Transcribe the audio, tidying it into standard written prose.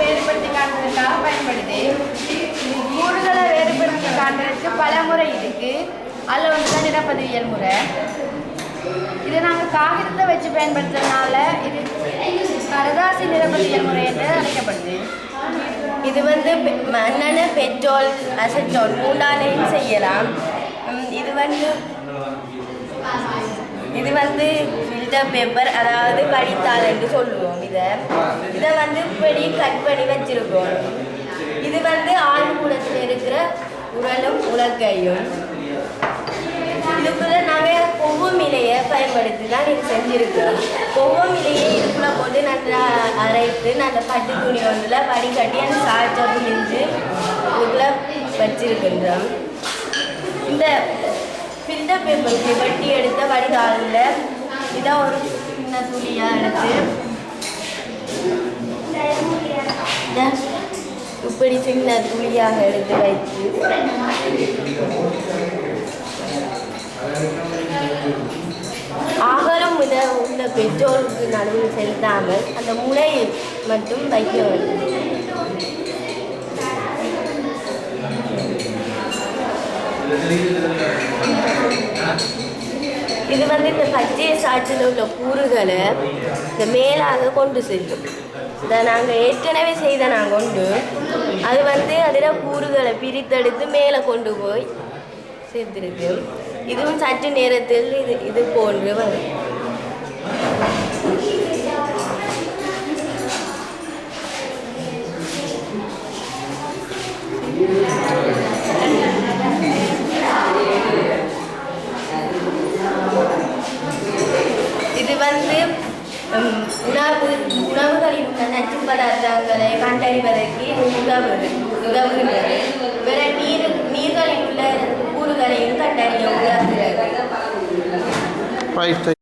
வேறுபடுத்தி காட்டுறதுக்காக பயன்படுது. கூறுகளை வேறுபடுத்தி காட்டுறதுக்கு பல முறை இருக்கு. அதில் வந்து தான் நிரப்பதிவியல் முறை. இதை நாங்கள் காகிதத்தை வச்சு பயன்படுத்துறதுனால இது கடதாசி நிரப்பதிவியல் முறை என்று அழைக்கப்படுது. இது வந்து மண்ணெண்ணெய், பெட்ரோல், அசெட்டோல் மூணாலையும் செய்யலாம். இது வந்து ஃபில்டர் பேப்பர், அதாவது வடித்தாள் என்று சொல்லுவோம். இதை வந்து இப்படி கட் பண்ணி வச்சிருக்கோம். இது வந்து ஆழ்கூடத்தில் இருக்கிற உரலும் உலக்கையும். இதுக்குள்ள நாங்கள் கொவ்வும் இலையை பயன்படுத்தி தான் இது செஞ்சுருக்கோம். கொவ்வும் இலையை இதுக்குள்ளே போட்டு நல்லா அரைத்து நல்ல பட்டு துணி ஒன்றில் வடிகட்டி அந்த சாய்ச்சா புளிஞ்சு இதுக்குள்ளே வச்சிருக்கின்றோம். இந்த ஃபில்டர் பேப்பருக்கு வெட்டி எடுத்த வடிகாலில் இதை ஒரு சின்ன துணியாக எடுத்து இப்படி சின்ன துளியாக எடுத்து வைத்து ஆகலும் உள்ள பெட்ரோலுக்கு நடுவில் செலுத்தாமல் அந்த முளையில் மட்டும் வைக்க வேண்டும். இது வந்து இந்த பச்சை சாற்றில் உள்ள கூறுகளை இந்த மேலாக கொண்டு செல்லும். இதை நாங்கள் ஏற்கனவே செய்த நாங்கள் கொண்டு அது வந்து அதில் கூறுகளை பிரித்தெடுத்து மேலே கொண்டு போய் சேர்த்துருக்கு. இதுவும் சற்று நேரத்தில் இது போன்று வரும். இது வந்து உணவுகளில் உள்ள நச்சு பதார்த்தங்களை கண்டறிவதற்கு உதவுகிறது. பிற நீர்களில் உள்ள கூறுகளையும் கண்டறிய உதவுகிறது.